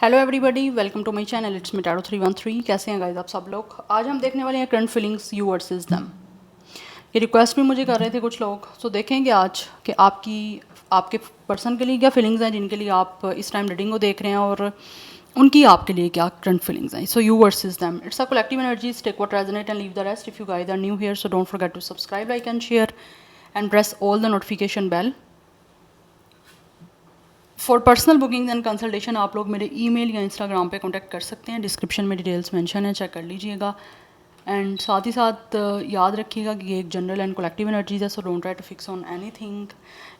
Hello everybody, welcome to my channel. It's me tarot 313। कैसे हैं guys आप सब लोग? आज हम देखने वाले हैं current feelings you versus them. ये रिक्वेस्ट भी मुझे कर रहे थे कुछ लोग, तो देखेंगे आज कि आपके पर्सन के लिए क्या फीलिंग्स हैं जिनके लिए आप इस टाइम रीडिंग को देख रहे हैं, और उनकी आपके लिए क्या करंट फीलिंग्स हैं। So you versus them, it's a collective energies, take what resonate and leave the rest. If you guys are new here, so don't forget to subscribe, like and share and press all the notification bell. For personal booking and consultation आप लोग मेरे email या Instagram पे contact कर सकते हैं। Description में details mention है, चेक कर लीजिएगा। एंड साथ ही साथ याद रखिएगा कि ये एक जनरल एंड कलेक्टिव एनर्जीज है, so don't try to fix on anything.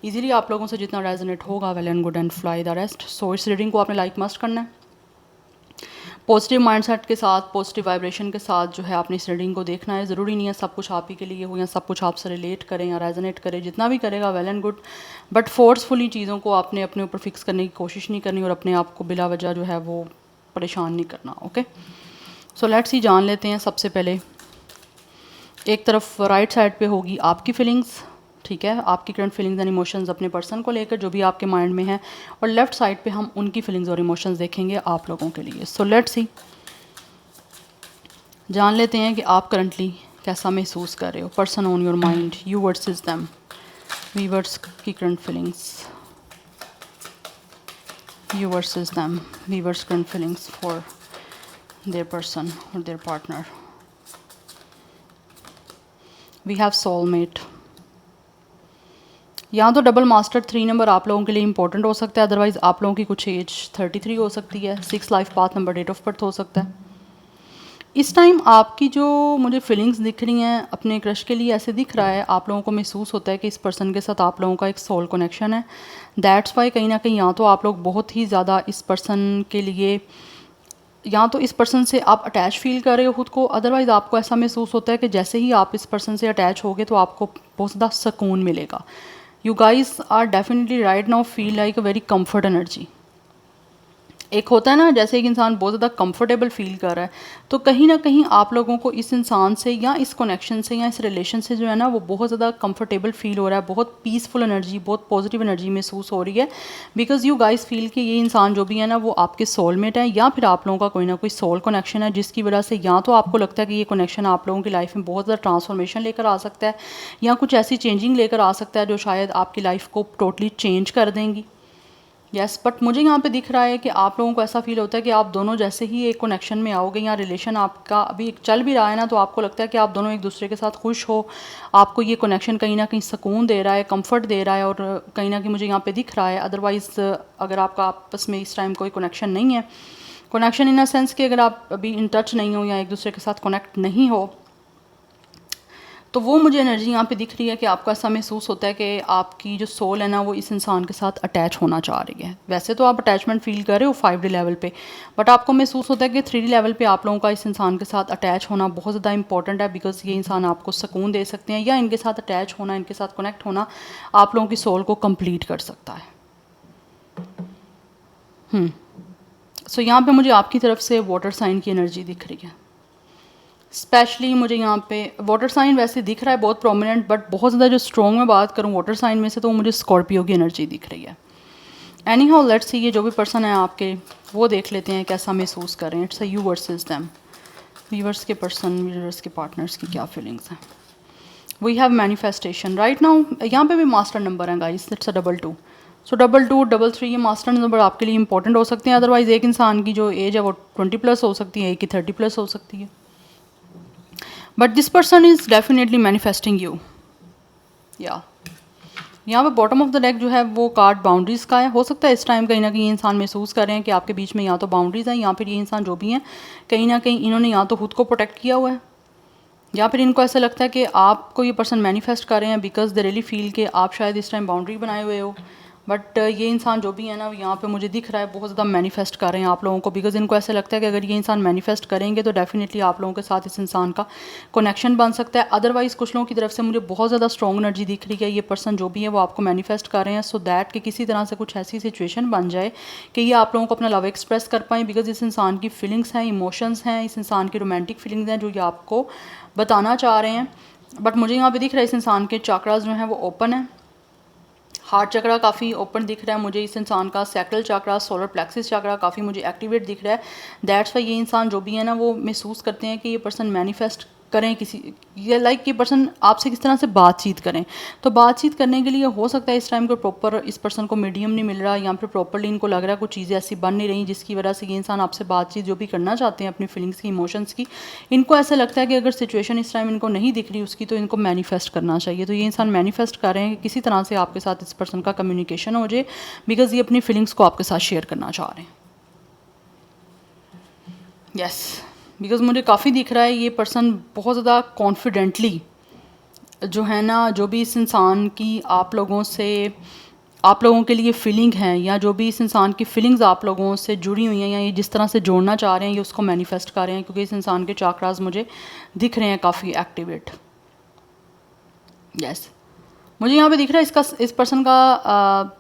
Easily आप लोगों से जितना रेजोनेट होगा, well and good and fly the rest. So इस रीडिंग को आपने लाइक मस्ट करना है। पॉजिटिव माइंडसेट के साथ, पॉजिटिव वाइब्रेशन के साथ जो है आपने इस रीडिंग को देखना है। ज़रूरी नहीं है सब कुछ आप ही के लिए हो या सब कुछ आपसे रिलेट करें या रेजोनेट करें। जितना भी करेगा well and good, but forcefully चीज़ों को आपने अपने ऊपर फिक्स करने की कोशिश नहीं करनी और अपने आप को बिला वजह जो है वो परेशान नहीं करना। ओके, सो लेट्स ही जान लेते हैं। सबसे पहले एक तरफ राइट साइड पे होगी आपकी फीलिंग्स, ठीक है, आपकी करंट फीलिंग्स एंड इमोशंस अपने पर्सन को लेकर जो भी आपके माइंड में है, और लेफ्ट साइड पे हम उनकी फीलिंग्स और इमोशंस देखेंगे आप लोगों के लिए। सो लेट्स सी, जान लेते हैं कि आप करंटली कैसा महसूस कर रहे हो। Person on your mind, you versus them, viewers की current feelings, you versus them, viewers current feelings for their person और their partner. We have soulmate. यहाँ तो डबल मास्टर 3 नंबर आप लोगों के लिए इंपॉर्टेंट हो सकता है, अदरवाइज आप लोगों की कुछ एज 33 हो सकती है। 6 life path number, date of birth हो सकता है। इस टाइम आपकी जो मुझे फीलिंग्स दिख रही हैं अपने क्रश के लिए, ऐसे दिख रहा है आप लोगों को महसूस होता है कि इस पर्सन के साथ आप लोगों का एक सोल कनेक्शन है। दैट्स वाई कहीं ना कहीं या तो आप लोग बहुत ही ज़्यादा इस पर्सन के लिए, या तो इस पर्सन से आप अटैच फील कर रहे हो खुद को, अदरवाइज़ आपको ऐसा महसूस होता है कि जैसे ही आप इस पर्सन से अटैच होगे तो आपको बहुत ज़्यादा सुकून मिलेगा। You guys are definitely right now feel like a very comfort energy. एक होता है ना, जैसे एक इंसान बहुत ज़्यादा कंफर्टेबल फील कर रहा है, तो कहीं ना कहीं आप लोगों को इस इंसान से या इस कनेक्शन से या इस रिलेशन से जो है ना वो बहुत ज़्यादा कंफर्टेबल फील हो रहा है। बहुत पीसफुल एनर्जी, बहुत पॉजिटिव एनर्जी महसूस हो रही है, बिकॉज यू गाइस फील कि ये इंसान जो भी है ना वो आपके सोलमेट है, या फिर आप लोगों का कोई ना कोई सोल कनेक्शन है, जिसकी वजह से या तो आपको लगता है कि ये कनेक्शन आप लोगों की लाइफ में बहुत ज़्यादा ट्रांसफॉर्मेशन लेकर आ सकता है, या कुछ ऐसी चेंजिंग लेकर आ सकता है जो शायद आपकी लाइफ को टोटली चेंज कर देंगी। यस, बट मुझे यहाँ पे दिख रहा है कि आप लोगों को ऐसा फील होता है कि आप दोनों जैसे ही एक कनेक्शन में आओगे या रिलेशन आपका अभी चल भी रहा है ना, तो आपको लगता है कि आप दोनों एक दूसरे के साथ खुश हो। आपको ये कनेक्शन कहीं ना कहीं सुकून दे रहा है, कंफर्ट दे रहा है, और कहीं ना कहीं मुझे यहाँ पे दिख रहा है। अदरवाइज़ अगर आपका आपस में इस टाइम कोई कनेक्शन नहीं है, कनेक्शन इन अ सेंस कि अगर आप अभी इन टच नहीं हो या एक दूसरे के साथ कनेक्ट नहीं हो, तो वो मुझे एनर्जी यहाँ पे दिख रही है कि आपको ऐसा महसूस होता है कि आपकी जो सोल है ना वो इस इंसान के साथ अटैच होना चाह रही है। वैसे तो आप अटैचमेंट फील कर रहे हो 5D लेवल पे, बट आपको महसूस होता है कि 3D लेवल पे आप लोगों का इस इंसान के साथ अटैच होना बहुत ज़्यादा इंपॉर्टेंट है, बिकॉज ये इंसान आपको सुकून दे सकते हैं, या इनके साथ अटैच होना, इनके साथ कनेक्ट होना आप लोगों की सोल को कंप्लीट कर सकता है। सो यहाँ पे मुझे आपकी तरफ से वाटर साइन की एनर्जी दिख रही है। स्पेशली मुझे यहाँ पे वाटर साइन वैसे दिख रहा है बहुत प्रोमिनेंट, बट बहुत ज़्यादा जो स्ट्रॉन्ग मैं बात करूँ वाटर साइन में से, तो मुझे स्कॉर्पियो की एनर्जी दिख रही है। एनी हाउ लेट्स सी, ये जो भी पर्सन है आपके, वो देख लेते हैं कैसा महसूस कर रहे हैं। It's a you versus them, viewers के पर्सन, व्यूअर्स के पार्टनर्स की क्या फीलिंग्स हैं। We have manifestation right now. यहाँ पे भी मास्टर नंबर है गाइस, इट्स अ 22। सो 22, 33 ये मास्टर नंबर आपके लिए इंपॉर्टेंट हो सकते हैं। अदरवाइज़ एक इंसान की जो एज है वो 20+ हो सकती है, एक की 30+ हो सकती है, but this person is definitely manifesting you. या यहाँ पे बॉटम ऑफ द डेक जो है वो कार्ड बाउंड्रीज़ का है। हो सकता है इस टाइम कहीं ना कहीं इंसान महसूस कर रहे हैं कि आपके बीच में या तो बाउंड्रीज़ हैं, या फिर ये इंसान जो भी हैं कहीं ना कहीं इन्होंने या तो खुद को प्रोटेक्ट किया हुआ है, या फिर इनको ऐसा लगता है कि आपको ये पर्सन मैनिफेस्ट कर रहे हैं बिकॉज दे रियली फील कि आप शायद इस टाइम बाउंड्री बनाए हुए हो। बट ये इंसान जो भी है ना यहाँ पे मुझे दिख रहा है बहुत ज़्यादा मैनिफेस्ट कर रहे हैं आप लोगों को, बिकॉज इनको ऐसा लगता है कि अगर ये इंसान मैनिफेस्ट करेंगे तो डेफिनेटली आप लोगों के साथ इस इंसान का कनेक्शन बन सकता है। अदरवाइज़ कुछ लोगों की तरफ से मुझे बहुत ज़्यादा स्ट्रॉन्ग एनर्जी दिख रही है, ये पर्सन जो भी है वो आपको मैनिफेस्ट कर रहे हैं सो दैट कि किसी तरह से कुछ ऐसी सिचुएशन बन जाए कि ये आप लोगों को अपना लव एक्सप्रेस कर पाएँ, बिकॉज इस इंसान की फीलिंग्स हैं, इमोशंस हैं, इस इंसान की रोमांटिक फीलिंग्स हैं जो ये आपको बताना चाह रहे हैं। बट मुझे यहाँ पे दिख रहा है इस इंसान के चाक्रास जो हैं वो ओपन है, हार्ट चक्रा काफ़ी ओपन दिख रहा है मुझे इस इंसान का। सैक्रल चक्रा, सोलर प्लेक्सिस चक्रा काफ़ी मुझे एक्टिवेट दिख रहा है। दैट्स वाई ये इंसान जो भी है ना वो महसूस करते हैं कि ये पर्सन मैनिफेस्ट करें किसी, ये लाइक ये पर्सन आपसे किस तरह से बातचीत करें। तो बातचीत करने के लिए हो सकता है इस टाइम को प्रॉपर इस पर्सन को मीडियम नहीं मिल रहा, या फिर प्रॉपरली इनको लग रहा है कुछ चीज़ें ऐसी बन नहीं रही जिसकी वजह से ये इंसान आपसे बातचीत जो भी करना चाहते हैं अपनी फीलिंग्स की, इमोशंस की, इनको ऐसा लगता है कि अगर सिचुएशन इस टाइम इनको नहीं दिख रही उसकी तो इनको मैनिफेस्ट करना चाहिए। तो ये इंसान मैनिफेस्ट कर रहे हैं कि किसी तरह से आपके साथ इस पर्सन का कम्युनिकेशन हो जाए, बिकॉज ये अपनी फीलिंग्स को आपके साथ शेयर करना चाह रहे हैं। यस, बिकॉज मुझे काफ़ी दिख रहा है ये पर्सन बहुत ज़्यादा कॉन्फिडेंटली जो है ना, जो भी इस इंसान की आप लोगों से, आप लोगों के लिए फीलिंग है, या जो भी इस इंसान की फीलिंग्स आप लोगों से जुड़ी हुई हैं, या ये जिस तरह से जोड़ना चाह रहे हैं ये उसको मैनिफेस्ट कर रहे हैं, क्योंकि इस इंसान के चाक्रास मुझे दिख रहे हैं काफ़ी एक्टिवेट। यस, मुझे यहाँ पे दिख रहा है इसका, इस पर्सन का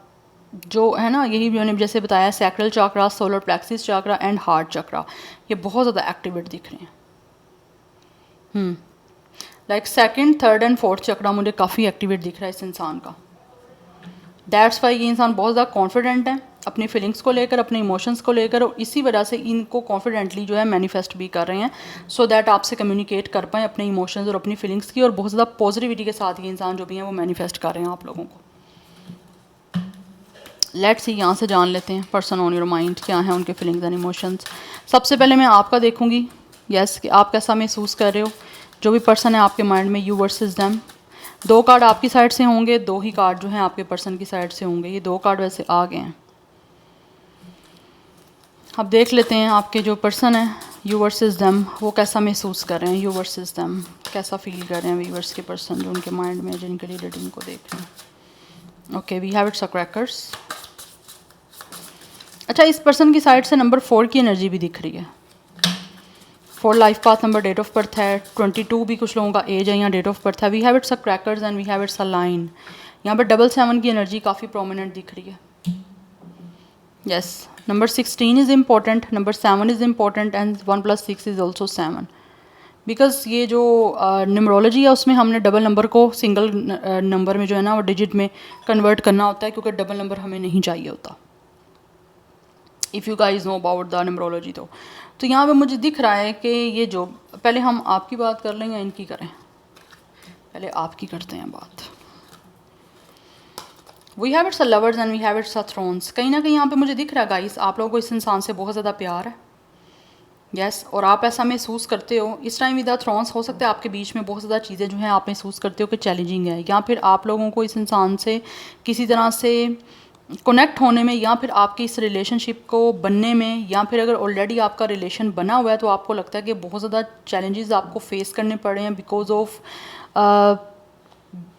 जो है ना, यही मैंने जैसे बताया, sacral chakra, solar plexus chakra and heart chakra, ये बहुत ज़्यादा एक्टिवेट दिख रहे हैं। Like second, third and fourth chakra मुझे काफ़ी एक्टिवेट दिख रहा है इस इंसान का। दैट्स वाई ये इंसान बहुत ज़्यादा कॉन्फिडेंट है अपनी फीलिंग्स को लेकर, अपने इमोशंस को लेकर, और इसी वजह से इनको कॉन्फिडेंटली जो है मैनिफेस्ट भी कर रहे हैं, सो दैट आपसे कम्युनिकेट कर पाएँ अपने इमोशंस और अपनी फीलिंग्स की, और बहुत ज़्यादा पॉजिटिविटी के साथ ये इंसान जो भी है वो मैनिफेस्ट कर रहे हैं आप लोगों को। लेट्स सी, यहाँ से जान लेते हैं पर्सन ऑन योर माइंड क्या है उनके फीलिंग्स एंड इमोशंस। सबसे पहले मैं आपका देखूंगी, यस, कि आप कैसा महसूस कर रहे हो। जो भी पर्सन है आपके माइंड में, यू वर्सेस देम। 2 कार्ड आपकी साइड से होंगे, 2 ही कार्ड जो हैं आपके पर्सन की साइड से होंगे। ये 2 कार्ड वैसे आ गए हैं। अब देख लेते हैं आपके जो पर्सन है यू वर्सेस देम वो कैसा महसूस कर रहे हैं। यू वर्सेस देम कैसा फील कर रहे हैं व्यूअर्स के पर्सन जो उनके माइंड में, जिनके लिए रीडिंग को देख रहे हैं। Okay, we have it's a crackers. अच्छा, इस पर्सन की साइड से नंबर 4 की एनर्जी भी दिख रही है। 4 life path number, date of birth है 22 भी कुछ लोगों का एज है, यहाँ डेट ऑफ बर्थ है। We have it's a crackers and we have it's a line. यहाँ पर 7 की एनर्जी काफ़ी प्रोमिनेंट दिख रही है। Yes, number 16 is important, number 7 is important and 1 + 6 is also 7, because ये जो न्यूमरोलॉजी है उसमें हमने डबल नंबर को सिंगल नंबर में जो है ना वो डिजिट में कन्वर्ट करना होता है, क्योंकि डबल नंबर हमें नहीं चाहिए होता। If you guys know about the numerology तो यहाँ पे मुझे दिख रहा है कि ये जो, पहले हम आपकी बात कर लें या इनकी करें? पहले आपकी करते हैं बात। We have it's a lovers and we have it's a thrones. कहीं ना कहीं यहाँ पे मुझे दिख रहा है गाइस आप लोगों को इस इंसान से बहुत ज़्यादा प्यार है। यस, और आप ऐसा महसूस करते हो इस टाइम विद द थ्रोन्स। हो सकता है आपके बीच में बहुत ज़्यादा चीज़ें जो हैं आप महसूस करते हो कि चैलेंजिंग है, या फिर आप लोगों को इस इंसान से किसी तरह से कनेक्ट होने में, या फिर आपकी इस रिलेशनशिप को बनने में, या फिर अगर ऑलरेडी आपका रिलेशन बना हुआ है तो आपको लगता है कि बहुत ज़्यादा चैलेंजेस आपको फेस करने पड़े हैं बिकॉज ऑफ,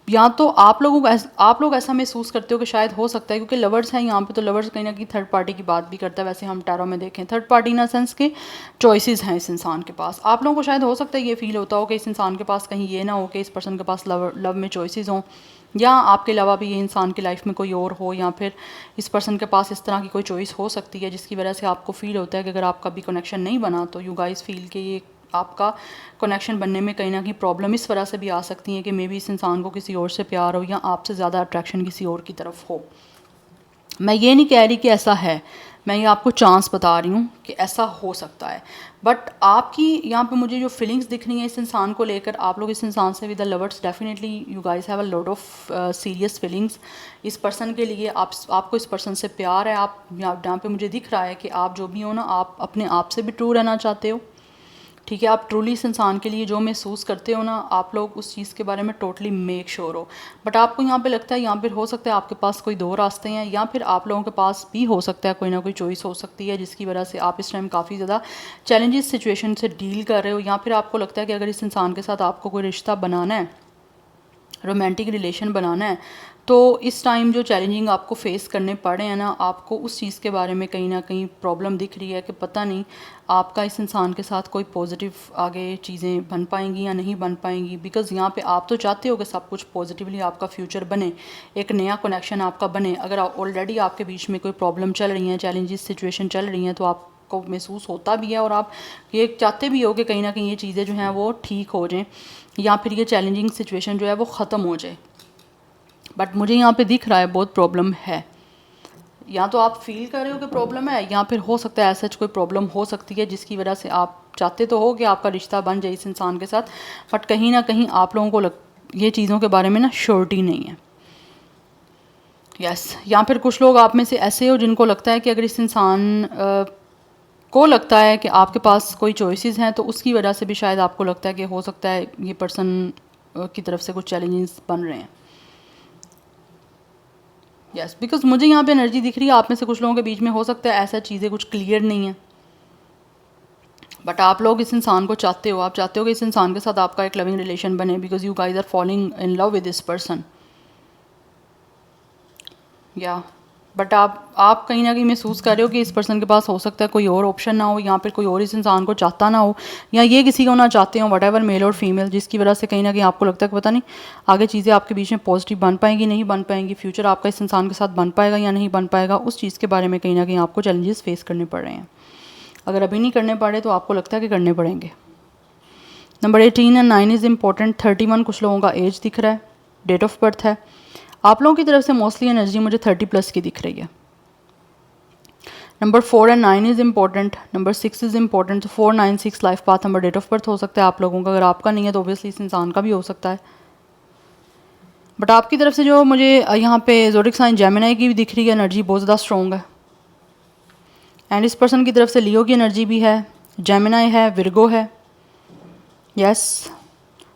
या तो आप लोग ऐसा महसूस करते हो कि शायद हो सकता है, क्योंकि लवर्स हैं यहाँ पे, तो लवर्स कहीं ना कहीं थर्ड पार्टी की बात भी करता है। वैसे हम टैरो में देखें थर्ड पार्टी इन सेंस के चॉइसेस हैं इस इंसान के पास। आप लोगों को शायद हो सकता है ये फील होता हो कि इस इंसान के पास कहीं ये ना हो कि इस पर्सन के पास लव में चॉइसेस हों, या आपके अलावा भी ये इंसान की लाइफ में कोई और हो, या फिर इस पर्सन के पास इस तरह की कोई चॉइस हो सकती है जिसकी वजह से आपको फील होता है कि अगर आपका भी कनेक्शन नहीं बना तो यू गाइस फील कि ये आपका कनेक्शन बनने में कहीं ना कहीं प्रॉब्लम इस वजह से भी आ सकती है कि मे बी इस इंसान को किसी और से प्यार हो, या आपसे ज़्यादा अट्रैक्शन किसी और की तरफ हो। मैं ये नहीं कह रही कि ऐसा है, मैं ये आपको चांस बता रही हूँ कि ऐसा हो सकता है। बट आपकी यहाँ पे मुझे जो फीलिंग्स दिख रही हैं इस इंसान को लेकर, आप लोग इस इंसान से with the lovers definitely you guys have a lot of serious feelings इस पर्सन के लिए। आपको इस पर्सन से प्यार है। आप यहाँ पे मुझे दिख रहा है कि आप जो भी हो ना, आप अपने आप से भी ट्रू रहना चाहते हो। ठीक है, आप ट्रूली इस इंसान के लिए जो महसूस करते हो ना, आप लोग उस चीज़ के बारे में टोटली मेक श्योर हो। बट आपको यहाँ पे लगता है, यहाँ पे हो सकता है आपके पास कोई 2 रास्ते हैं, या फिर आप लोगों के पास भी हो सकता है कोई ना कोई चॉइस हो सकती है जिसकी वजह से आप इस टाइम काफ़ी ज़्यादा चैलेंजेस सिचुएशन से डील कर रहे हो। या फिर आपको लगता है कि अगर इस इंसान के साथ आपको कोई रिश्ता बनाना है, रोमांटिक रिलेशन बनाना है, तो इस टाइम जो चैलेंजिंग आपको फेस करने पड़े हैं ना, आपको उस चीज़ के बारे में कहीं ना कहीं प्रॉब्लम दिख रही है कि पता नहीं आपका इस इंसान के साथ कोई पॉजिटिव आगे चीज़ें बन पाएंगी या नहीं बन पाएंगी। बिकॉज़ यहाँ पे आप तो चाहते हो कि सब कुछ पॉजिटिवली आपका फ्यूचर बने, एक नया कनेक्शन आपका बने। अगर ऑलरेडी आपके बीच में कोई प्रॉब्लम चल रही है, चैलेंजेस सिचुएशन चल रही हैं, तो आपको महसूस होता भी है और आप ये चाहते भी हो कि कहीं ना कहीं ये चीज़ें जो हैं वो ठीक हो जाएँ, या फिर ये चैलेंजिंग सिचुएशन जो है वो ख़त्म हो जाए। बट मुझे यहाँ पे दिख रहा है बहुत प्रॉब्लम है। या तो आप फील कर रहे हो कि प्रॉब्लम है, या फिर हो सकता है ऐसा कोई प्रॉब्लम हो सकती है जिसकी वजह से आप चाहते तो हो कि आपका रिश्ता बन जाए इस इंसान के साथ, बट कहीं ना कहीं आप लोगों को ये चीज़ों के बारे में ना श्योरिटी नहीं है। यस, या फिर कुछ लोग आप में से ऐसे हो जिनको लगता है कि अगर इस इंसान को लगता है कि आपके पास कोई चॉइसेस हैं तो उसकी वजह से भी शायद आपको लगता है कि हो सकता है ये पर्सन की तरफ से कुछ चैलेंजेस बन रहे हैं। यस, बिकॉज मुझे यहाँ पे एनर्जी दिख रही है आप में से कुछ लोगों के बीच में हो सकता है ऐसा चीज़ें कुछ क्लियर नहीं है, बट आप लोग इस इंसान को चाहते हो, आप चाहते हो कि इस इंसान के साथ आपका एक लविंग रिलेशन बने, because you guys are falling in love with this person. या बट आप कहीं ना कहीं महसूस कर रहे हो कि इस पर्सन के पास हो सकता है कोई और ऑप्शन ना हो, या फिर कोई और इस इंसान को चाहता ना हो, या ये किसी को ना चाहते हो, वट एवर मेल और फीमेल, जिसकी वजह से कहीं ना कहीं आपको लगता है कि पता नहीं आगे चीज़ें आपके बीच में पॉजिटिव बन पाएंगी नहीं बन पाएंगी, फ्यूचर आपका इस इंसान के साथ बन पाएगा या नहीं बन पाएगा, उस चीज़ के बारे में कहीं ना कहीं आपको चैलेंजेस फेस करने पड़ रहे हैं। अगर अभी नहीं करने पड़े तो आपको लगता है कि करने पड़ेंगे। Number 18 and 9 is important. 31 कुछ लोगों का एज दिख रहा है, डेट ऑफ बर्थ है। आप लोगों की तरफ से मोस्टली एनर्जी मुझे 30+ की दिख रही है। Number 4 and 9 is important. Number 6 is important. तो 4, 9, 6 life path number date of birth हो सकता है आप लोगों का। अगर आपका नहीं है तो ऑब्वियसली इस इंसान का भी हो सकता है। बट आपकी तरफ से जो मुझे यहाँ पे ज़ोडिक साइन जेमिनी की भी दिख रही है, एनर्जी बहुत ज़्यादा स्ट्रॉन्ग है। एंड इस पर्सन की तरफ से लियो की एनर्जी भी है, जेमिनी है, विर्गो है। Yes,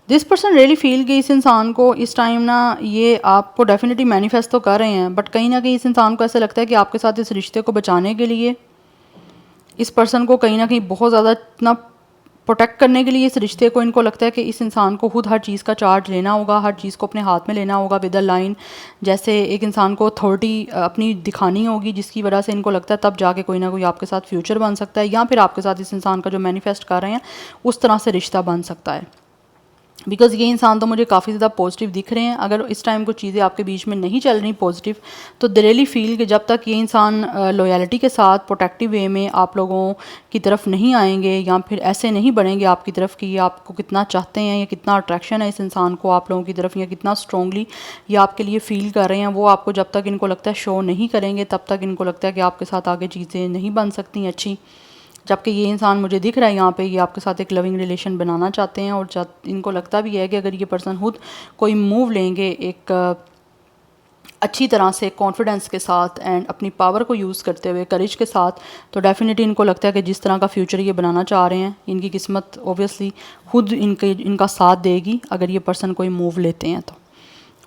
this person really feel कि इस इंसान को इस टाइम ना ये आपको डेफिनेटली मैनिफेस्ट तो कर रहे हैं, बट कहीं ना कहीं इस इंसान को ऐसा लगता है कि आपके साथ इस रिश्ते को बचाने के लिए, इस पर्सन को कहीं ना कहीं बहुत ज़्यादा इतना प्रोटेक्ट करने के लिए इस रिश्ते को, इनको लगता है कि इस इंसान को खुद हर चीज़ का चार्ज लेना होगा, हर चीज़ को अपने हाथ में लेना होगा विद अ लाइन। जैसे एक इंसान को अथॉरिटी अपनी दिखानी होगी, जिसकी वजह से इनको लगता है तब जाके कोई ना कोई आपके साथ फ्यूचर बन सकता है, या फिर आपके साथ इस इंसान का जो मैनिफेस्ट कर रहे हैं उस तरह से रिश्ता बन सकता है। बिकॉज ये इंसान तो मुझे काफ़ी ज़्यादा पॉजिटिव दिख रहे हैं। अगर इस टाइम कुछ चीज़ें आपके बीच में नहीं चल रही पॉजिटिव, तो दे रियली फील कि जब तक ये इंसान लॉयल्टी के साथ प्रोटेक्टिव वे में आप लोगों की तरफ नहीं आएंगे, या फिर ऐसे नहीं बढ़ेंगे आपकी तरफ कि ये आपको कितना चाहते हैं या कितना अट्रैक्शन है इस इंसान को आप लोगों की तरफ, या कितना स्ट्रॉन्गली ये आपके लिए फ़ील कर रहे हैं, वो आपको जब तक इनको लगता है शो नहीं करेंगे, तब तक इनको लगता है कि आपके साथ आगे चीज़ें नहीं बन सकती अच्छी। जबकि ये इंसान मुझे दिख रहा है यहाँ पे ये आपके साथ एक लविंग रिलेशन बनाना चाहते हैं, और इनको लगता भी है कि अगर ये पर्सन खुद कोई मूव लेंगे एक अच्छी तरह से, कॉन्फिडेंस के साथ एंड अपनी पावर को यूज़ करते हुए, करेज के साथ, तो डेफिनेटली इनको लगता है कि जिस तरह का फ्यूचर ये बनाना चाह रहे हैं, इनकी किस्मत ऑब्वियसली खुद इनका साथ देगी अगर ये पर्सन कोई मूव लेते हैं तो।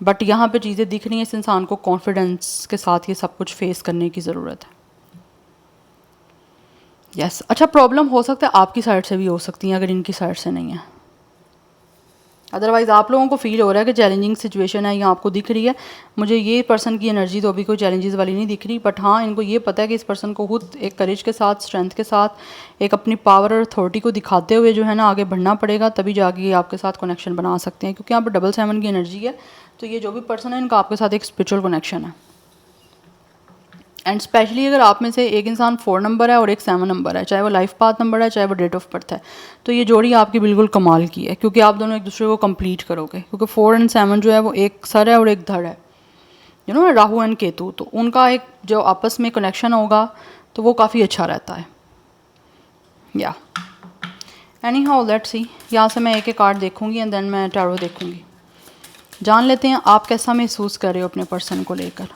बट यहाँ पे चीज़ें दिख रही हैं, इस इंसान को कॉन्फिडेंस के साथ ये सब कुछ फेस करने की ज़रूरत है। यस, अच्छा, प्रॉब्लम हो सकता है आपकी साइड से भी हो सकती है अगर इनकी साइड से नहीं है। अदरवाइज़ आप लोगों को फील हो रहा है कि चैलेंजिंग सिचुएशन है, या आपको दिख रही है। मुझे ये पर्सन की एनर्जी तो अभी कोई चैलेंजेस वाली नहीं दिख रही, बट हाँ इनको ये पता है कि इस पर्सन को खुद एक करेज के साथ, स्ट्रेंथ के साथ, एक अपनी पावर और अथॉरिटी को दिखाते हुए जो है ना आगे बढ़ना पड़ेगा, तभी जाके ये आपके साथ कनेक्शन बना सकते हैं। क्योंकि यहाँ पर डबल 7 की एनर्जी है, तो ये जो भी पर्सन है इनका आपके साथ एक स्पिरिचुअल कनेक्शन है। एंड स्पेशली अगर आप में से एक इंसान 4 नंबर है और एक 7 नंबर है, चाहे वो लाइफ पाथ नंबर है चाहे वो डेट ऑफ बर्थ है, तो ये जोड़ी आपकी बिल्कुल कमाल की है, क्योंकि आप दोनों एक दूसरे को कंप्लीट करोगे। क्योंकि 4 एंड 7 जो है वो एक सर है और एक धड़ है, you know, Rahu and Ketu, तो उनका एक जो आपस में कनेक्शन होगा तो वो काफ़ी अच्छा रहता है। या एनी हाउ लेट्स सी, यहाँ से मैं एक एक कार्ड देखूंगी एंड देन मैं टैरो देखूंगी। जान लेते हैं आप कैसा महसूस कर रहे हो अपने पर्सन को लेकर।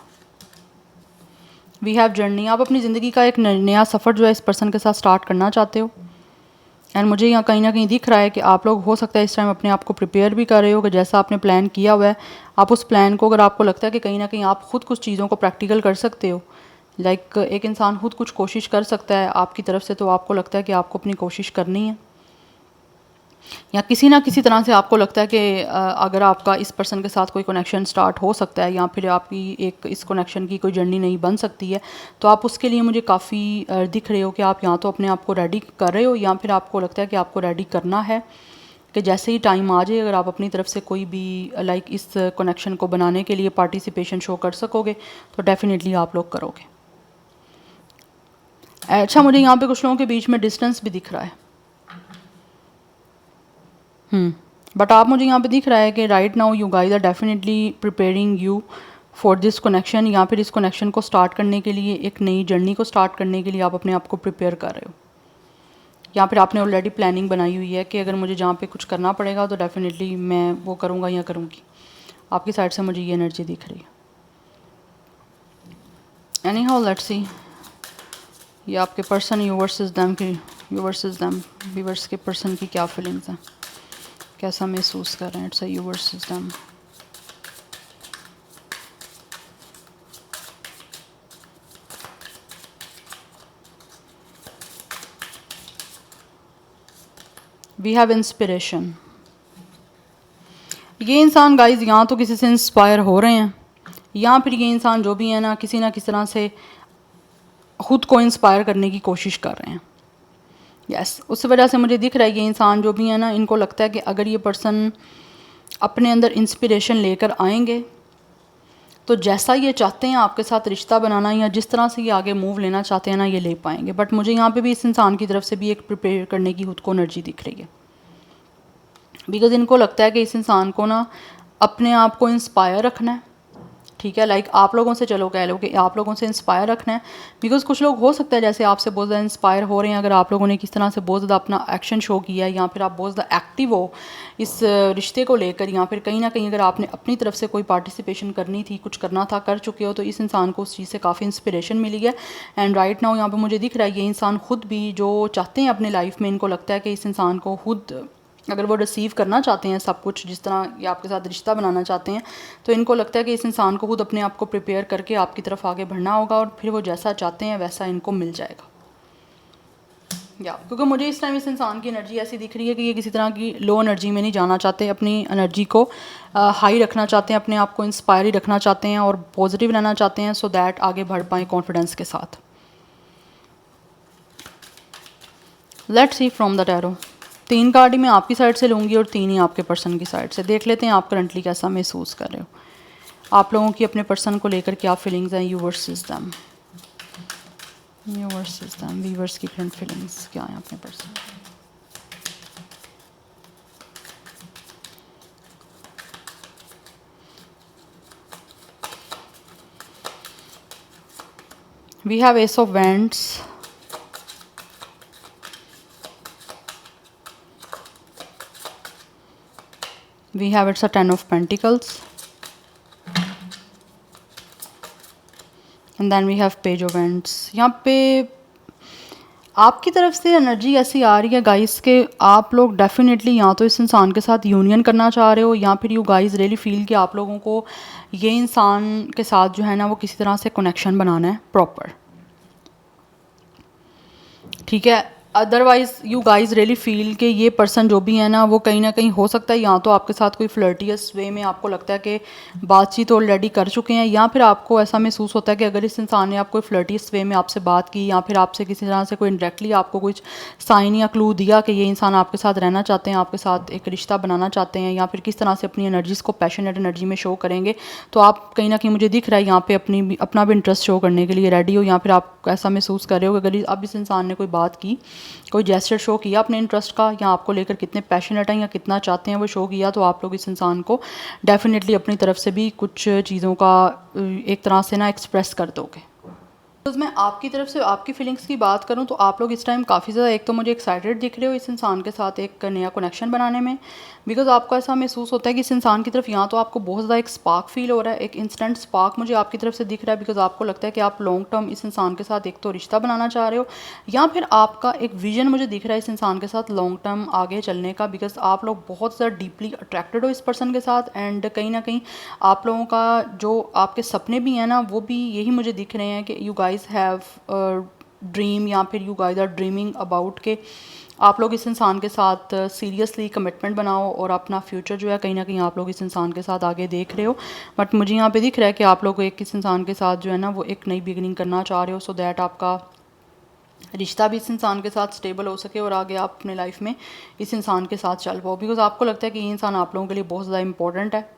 वी हैव जर्नी, आप अपनी ज़िंदगी का एक नया सफ़र जो है इस पर्सन के साथ स्टार्ट करना चाहते हो। एंड मुझे यहाँ कहीं ना कहीं दिख रहा है कि आप लोग हो सकता है इस टाइम अपने आप को प्रिपेयर भी कर रहे हो कि जैसा आपने प्लान किया हुआ है, आप उस प्लान को, अगर आपको लगता है कि कहीं ना कहीं आप खुद कुछ चीज़ों को प्रैक्टिकल कर सकते हो, लाइक एक इंसान खुद कुछ कोशिश कर सकता है आपकी तरफ से, तो आपको लगता है कि आपको अपनी कोशिश करनी है, या किसी ना किसी तरह से आपको लगता है कि अगर आपका इस पर्सन के साथ कोई कनेक्शन स्टार्ट हो सकता है, या फिर आपकी एक इस कनेक्शन की कोई जर्नी नहीं बन सकती है, तो आप उसके लिए मुझे काफ़ी दिख रहे हो कि आप यहाँ तो अपने आप को रेडी कर रहे हो, या फिर आपको लगता है कि आपको रेडी करना है कि जैसे ही टाइम आ जाए अगर आप अपनी तरफ से कोई भी लाइक इस कनेक्शन को बनाने के लिए पार्टिसिपेशन शो कर सकोगे तो डेफिनेटली आप लोग करोगे। अच्छा, मुझे यहाँ पे कुछ लोगों के बीच में डिस्टेंस भी दिख रहा है, बट आप मुझे यहाँ पे दिख रहा है कि right now you guys are definitely preparing you for this connection, या फिर इस कनेक्शन को स्टार्ट करने के लिए, एक नई जर्नी को स्टार्ट करने के लिए आप अपने आप को प्रिपेयर कर रहे हो, या फिर आपने ऑलरेडी प्लानिंग बनाई हुई है कि अगर मुझे जहाँ पे कुछ करना पड़ेगा तो डेफिनेटली मैं वो करूँगा या करूँगी। आपकी साइड से मुझे ये एनर्जी दिख रही है। एनी हाउ लेट्स सी, ये आपके पर्सन यू वर्सेस देम की, यू वर्सेस देम व्यूअर्स के पर्सन की क्या फीलिंग्स हैं, कैसा महसूस कर रहे हैं। It's you versus them. We have inspiration. ये इंसान गाइज यहाँ तो किसी से इंस्पायर हो रहे हैं, या फिर ये इंसान जो भी है ना किसी तरह से ख़ुद को इंस्पायर करने की कोशिश कर रहे हैं। यस उस वजह से मुझे दिख रहा है ये इंसान जो भी है ना, इनको लगता है कि अगर ये पर्सन अपने अंदर इंस्पिरेशन लेकर आएंगे तो जैसा ये चाहते हैं आपके साथ रिश्ता बनाना, या जिस तरह से ये आगे मूव लेना चाहते हैं ना, ये ले पाएंगे। बट मुझे यहाँ पे भी इस इंसान की तरफ से भी एक प्रिपेयर करने की खुद को एनर्जी दिख रही है, बिकॉज़ इनको लगता है कि इस इंसान को ना अपने आप को इंस्पायर रखना है। ठीक है, लाइक आप लोगों से, चलो कह लो कि आप लोगों से इंस्पायर रखना है, बिकॉज़ कुछ लोग हो सकता है जैसे आपसे बहुत ज़्यादा इंस्पायर हो रहे हैं, अगर आप लोगों ने किस तरह से बहुत ज़्यादा अपना एक्शन शो किया है, या फिर आप बहुत ज़्यादा एक्टिव हो इस रिश्ते को लेकर, या फिर कहीं ना कहीं अगर आपने अपनी तरफ से कोई पार्टिसिपेशन करनी थी, कुछ करना था, कर चुके हो, तो इस इंसान को उस चीज़ से काफ़ी इंस्पिरेशन मिली है। एंड राइट नाउ यहाँ पर मुझे दिख रहा है ये इंसान खुद भी जो चाहते हैं अपने लाइफ में, इनको लगता है कि इस इंसान को खुद अगर वो रिसीव करना चाहते हैं सब कुछ, जिस तरह ये आपके साथ रिश्ता बनाना चाहते हैं, तो इनको लगता है कि इस इंसान को खुद अपने आप को प्रिपेयर करके आपकी तरफ आगे बढ़ना होगा, और फिर वो जैसा चाहते हैं वैसा इनको मिल जाएगा। या क्योंकि मुझे इस टाइम इस इंसान की एनर्जी ऐसी दिख रही है कि ये किसी तरह की लो एनर्जी में नहीं जाना चाहते, अपनी एनर्जी को हाई रखना चाहते हैं, अपने आप को इंस्पायर ही रखना चाहते हैं और पॉजिटिव रहना चाहते हैं, सो दैट आगे बढ़ पाएँ कॉन्फिडेंस के साथ। Let's see from the tarot. 3 card ही मैं आपकी साइड से लूँगी और 3 ही आपके पर्सन की साइड से। देख लेते हैं आप करंटली कैसा महसूस कर रहे हो, आप लोगों की अपने पर्सन को लेकर क्या फीलिंग्स हैं। You versus them, you versus them, viewers की करंट फीलिंग्स क्या हैं अपने person. We have ace of wands, we have it's a 10 of Pentacles, and then we have Page of Wands। यहाँ पे आपकी तरफ से एनर्जी ऐसी आ रही है गाइस के आप लोग डेफिनेटली या तो इस इंसान के साथ यूनियन करना चाह रहे हो, या फिर यू गाइस रियली फील कि आप लोगों को ये इंसान के साथ जो है ना वो किसी तरह से कनेक्शन बनाना है प्रॉपर। ठीक है, otherwise you guys really feel कि ये पर्सन जो भी है ना वो कहीं ना कहीं हो सकता है या तो आपके साथ कोई फ्लर्टियस वे में आपको लगता है कि बातचीत ऑलरेडी कर चुके हैं, या फिर आपको ऐसा महसूस होता है कि अगर इस इंसान ने आपको फ्लर्टियस वे में आपसे बात की, या फिर आपसे किसी तरह से कोई इंडायरेक्टली आपको कुछ साइन या क्लू दिया कि ये इंसान आपके साथ रहना चाहते हैं, आपके साथ एक रिश्ता बनाना चाहते हैं, या फिर किस तरह से अपनी एनर्जीज़ को पैशनेट एनर्जी में शो करेंगे, तो आप कहीं ना कहीं मुझे दिख रहा है यहाँ पे अपना भी इंटरेस्ट शो करने के लिए रेडी हो, या फिर आप ऐसा महसूस कर रहे हो कि अगर अब इस इंसान ने कोई बात की, कोई जेस्चर शो किया अपने इंटरेस्ट का, या आपको लेकर कितने पैशनेट हैं या कितना चाहते हैं वो शो किया, तो आप लोग इस इंसान को डेफिनेटली अपनी तरफ से भी कुछ चीज़ों का एक तरह से ना एक्सप्रेस कर दोगे। तो मैं आपकी तरफ से आपकी फीलिंग्स की बात करूं तो आप लोग इस टाइम काफ़ी ज़्यादा एक तो मुझे एक्साइटेड दिख रहे हो इस इंसान के साथ एक नया कनेक्शन बनाने में, बिकॉज आपको ऐसा महसूस होता है कि इस इंसान की तरफ यहाँ तो आपको बहुत ज़्यादा एक स्पार्क फील हो रहा है, एक इंस्टेंट स्पार्क मुझे आपकी तरफ से दिख रहा है, बिकॉज आपको लगता है कि आप लॉन्ग टर्म इस इंसान के साथ एक तो रिश्ता बनाना चाह रहे हो, या फिर आपका एक विजन मुझे दिख रहा है इस इंसान के साथ लॉन्ग टर्म आगे चलने का, बिकॉज आप लोग बहुत ज़्यादा डीपली अट्रैक्टेड हो इस पर्सन के साथ, एंड कहीं ना कहीं आप लोगों का जो आपके सपने भी हैं ना वो भी यही मुझे दिख रहे हैं कि यू गाइज हैव ड्रीम, या फिर you guys are dreaming about के आप लोग इस इंसान के साथ सीरियसली कमिटमेंट बनाओ और अपना फ्यूचर जो है कहीं ना कहीं आप लोग इस इंसान के साथ आगे देख रहे हो। बट मुझे यहाँ पे दिख रहा है कि आप लोग एक इस इंसान के साथ जो है ना वो एक नई बिगनिंग करना चाह रहे हो, सो दैट आपका रिश्ता भी इस इंसान के साथ स्टेबल हो सके और आगे आप अपने लाइफ में इस इंसान के साथ चल पाओ, बिकॉज आपको लगता है कि ये इंसान आप लोगों के लिए बहुत ज़्यादा इंपॉर्टेंट है।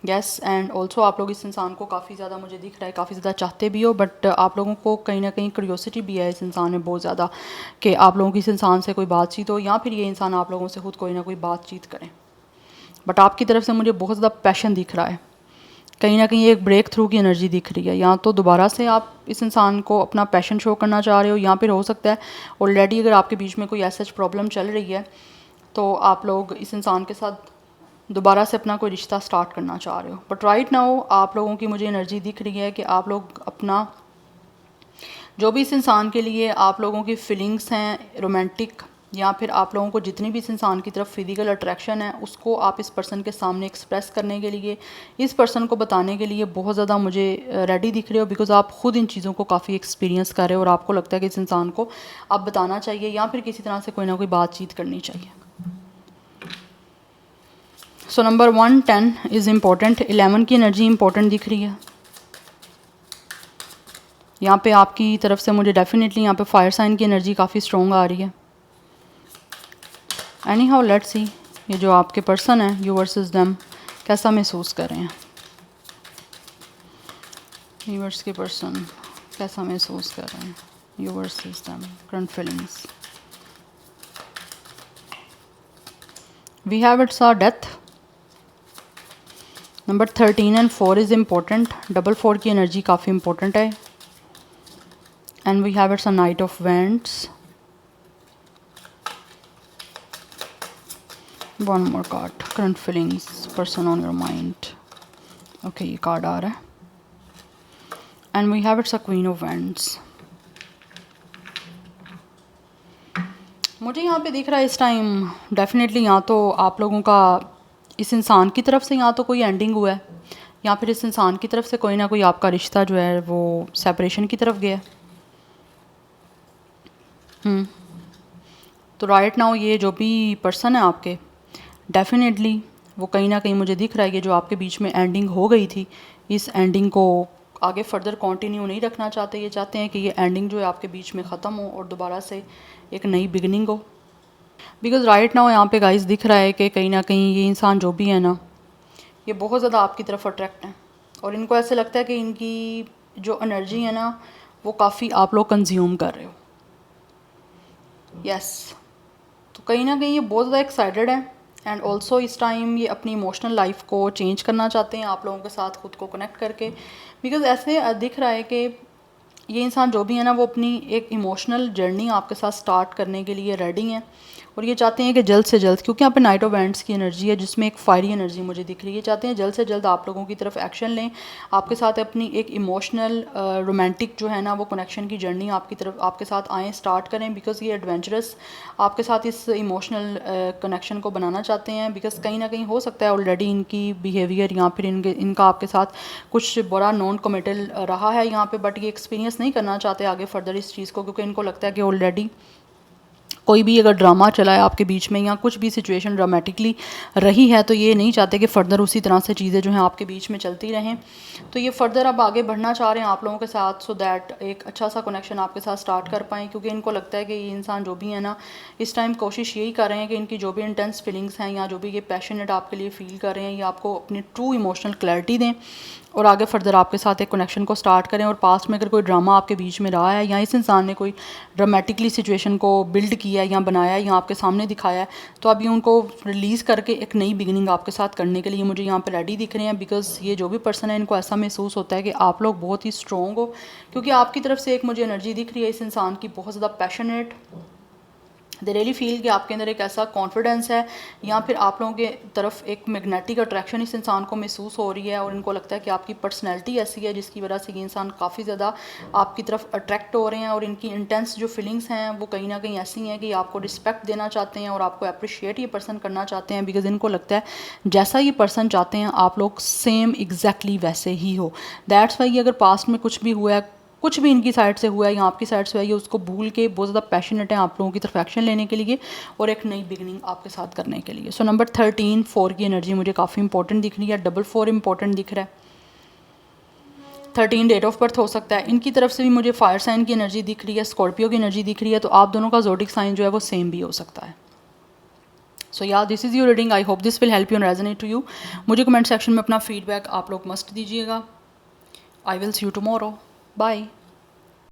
यस, एंड ऑल्सो आप लोग इस इंसान को काफ़ी ज़्यादा मुझे दिख रहा है काफ़ी ज़्यादा चाहते भी हो, बट आप लोगों को कहीं ना कहीं क्यूरियोसिटी भी है इस इंसान में बहुत ज़्यादा कि आप लोगों की इस इंसान से कोई बातचीत हो, या फिर ये इंसान आप लोगों से खुद कोई ना कोई बातचीत करें। बट आपकी तरफ से मुझे बहुत ज़्यादा पैशन दिख रहा है, कहीं ना कहीं एक ब्रेक थ्रू की एनर्जी दिख रही है। या तो दोबारा से आप इस इंसान को अपना पैशन शो करना चाह रहे हो, या फिर हो सकता है ऑलरेडी अगर आपके बीच में कोई ऐसा प्रॉब्लम चल रही है तो आप लोग इस इंसान के साथ दोबारा से अपना कोई रिश्ता स्टार्ट करना चाह रहे हो। बट राइट नाउ आप लोगों की मुझे एनर्जी दिख रही है कि आप लोग अपना जो भी इस इंसान के लिए आप लोगों की फीलिंग्स हैं रोमांटिक, या फिर आप लोगों को जितनी भी इस इंसान की तरफ फिजिकल अट्रैक्शन है उसको आप इस पर्सन के सामने एक्सप्रेस करने के लिए, इस पर्सन को बताने के लिए बहुत ज़्यादा मुझे रेडी दिख रहे हो, बिकॉज आप ख़ुद इन चीज़ों को काफ़ी एक्सपीरियंस कर रहे हो और आपको लगता है कि इस इंसान को आप बताना चाहिए या फिर किसी तरह से कोई ना कोई बातचीत करनी चाहिए। सो नंबर 1 10 इज़ इम्पोर्टेंट, 11 की एनर्जी इंपॉर्टेंट दिख रही है यहाँ पे आपकी तरफ से मुझे डेफिनेटली यहाँ पे फायर साइन की एनर्जी काफ़ी स्ट्रॉन्ग आ रही है। एनी हाउ लेट्स सी ये जो आपके पर्सन है यू वर्सेस देम कैसा महसूस कर रहे हैं, यूनिवर्स के पर्सन कैसा महसूस कर रहे हैं, you versus them current feelings. We have it's our death, number 13 and 4 is important, double 4 की एनर्जी काफ़ी इंपॉर्टेंट है। And we have it's a Knight of Wands. One more card, current feelings, person on your mind. Okay, ये card आ रहा है। And we have it's a Queen of Wands. मुझे यहाँ पे दिख रहा है इस टाइम डेफिनेटली या तो आप लोगों का इस इंसान की तरफ से या तो कोई एंडिंग हुआ है, या फिर इस इंसान की तरफ से कोई ना कोई आपका रिश्ता जो है वो सेपरेशन की तरफ गया है। तो राइट नाउ ये जो भी पर्सन है आपके डेफिनेटली वो कहीं ना कहीं मुझे दिख रहा है कि जो आपके बीच में एंडिंग हो गई थी, इस एंडिंग को आगे फर्दर कंटिन्यू नहीं रखना चाहते। ये चाहते हैं कि ये एंडिंग जो है आपके बीच में ख़त्म हो और दोबारा से एक नई बिगनिंग हो। बिकॉज राइट नाउ यहाँ पे गाइस दिख रहा है कि कहीं ना कहीं ये इंसान जो भी है ना ये बहुत ज़्यादा आपकी तरफ अट्रैक्ट है और इनको ऐसे लगता है कि इनकी जो एनर्जी है ना वो काफ़ी आप लोग कंज्यूम कर रहे हो। यस तो कहीं ना कहीं ये बहुत ज़्यादा एक्साइटेड है एंड ऑल्सो इस टाइम ये अपनी इमोशनल लाइफ को चेंज करना चाहते हैं आप लोगों के साथ खुद को कनेक्ट करके। बिकॉज ऐसे दिख रहा है कि ये इंसान जो भी है ना वो अपनी एक इमोशनल जर्नी आपके साथ स्टार्ट करने के लिए रेडी हैं और ये चाहते हैं कि जल्द से जल्द, क्योंकि यहाँ पे नाइट ऑफ वैंड्स की एनर्जी है जिसमें एक फायरी एनर्जी मुझे दिख रही है, चाहते हैं जल्द से जल्द आप लोगों की तरफ एक्शन लें, आपके साथ अपनी एक इमोशनल रोमांटिक जो है ना वो कनेक्शन की जर्नी आपकी तरफ आपके साथ आएँ स्टार्ट करें। बिकॉज ये एडवेंचरस आपके साथ इस इमोशनल कनेक्शन को बनाना चाहते हैं। बिकॉज कहीं ना कहीं हो सकता है ऑलरेडी इनकी बिहेवियर या फिर इनका आपके साथ कुछ बुरा नॉन कमिटल रहा है यहाँ पे, बट ये एक्सपीरियंस नहीं करना चाहते आगे फर्दर इस चीज़ को, क्योंकि इनको लगता है कि ऑलरेडी कोई भी अगर ड्रामा चला है आपके बीच में या कुछ भी सिचुएशन ड्रामेटिकली रही है तो ये नहीं चाहते कि फ़र्दर उसी तरह से चीज़ें जो हैं आपके बीच में चलती रहें। तो ये फ़र्दर अब आगे बढ़ना चाह रहे हैं आप लोगों के साथ सो दैट एक अच्छा सा कनेक्शन आपके साथ स्टार्ट कर पाएँ, क्योंकि इनको लगता है कि ये इंसान जो भी है ना इस टाइम कोशिश यही कर रहे हैं कि इनकी जो भी इंटेंस फीलिंग्स हैं या जो भी ये पैशनेट आपके लिए फ़ील कर रहे हैं ये आपको अपनी ट्रू इमोशनल क्लैरिटी दें और आगे फर्दर आपके साथ एक कनेक्शन को स्टार्ट करें। और पास्ट में अगर कोई ड्रामा आपके बीच में रहा है या इस इंसान ने कोई ड्रामेटिकली सिचुएशन को बिल्ड किया है या बनाया है या आपके सामने दिखाया है तो अब ये उनको रिलीज़ करके एक नई बिगिनिंग आपके साथ करने के लिए मुझे यहाँ पे रेडी दिख रहे हैं। बिकॉज ये जो भी पर्सन है इनको ऐसा महसूस होता है कि आप लोग बहुत ही स्ट्रॉन्ग हो, क्योंकि आपकी तरफ से एक मुझे एनर्जी दिख रही है इस इंसान की बहुत ज़्यादा पैशनेट, दे रियली फील कि आपके अंदर एक ऐसा कॉन्फिडेंस है या फिर आप लोगों के तरफ एक मैग्नेटिक अट्रैक्शन इस इंसान को महसूस हो रही है और इनको लगता है कि आपकी पर्सनैलिटी ऐसी है जिसकी वजह से ये इंसान काफ़ी ज़्यादा आपकी तरफ अट्रैक्ट हो रहे हैं और इनकी इंटेंस जो फीलिंग्स हैं वो कहीं ना कहीं ऐसी हैं कि आपको रिस्पेक्ट देना चाहते हैं और आपको अप्रिशिएट ये पर्सन करना चाहते हैं। बिकॉज इनको लगता है जैसा ये पर्सन चाहते हैं आप लोग सेम एग्जैक्टली वैसे ही हो। दैट्स वाई अगर पास्ट में कुछ भी हुआ है, कुछ भी इनकी साइड से हुआ है या आपकी साइड से हुआ है, उसको भूल के बहुत ज़्यादा पैशनेट है आप लोगों की तरफ एक्शन लेने के लिए और एक नई बिगनिंग आपके साथ करने के लिए। सो नंबर 13 4 की एनर्जी मुझे काफ़ी इंपॉर्टेंट दिख रही है, डबल 4 इंपॉर्टेंट दिख रहा है। 13 डेट ऑफ बर्थ हो सकता है, इनकी तरफ से भी मुझे फायर साइन की एनर्जी दिख रही है, स्कॉर्पियो की एनर्जी दिख रही है, तो आप दोनों का ज़ोडिक साइन जो है वो सेम भी हो सकता है। सो या this is your reading, I hope this will help you and resonate to you. मुझे कमेंट सेक्शन में अपना फीडबैक आप लोग मस्ट दीजिएगा। I will see you tomorrow, bye.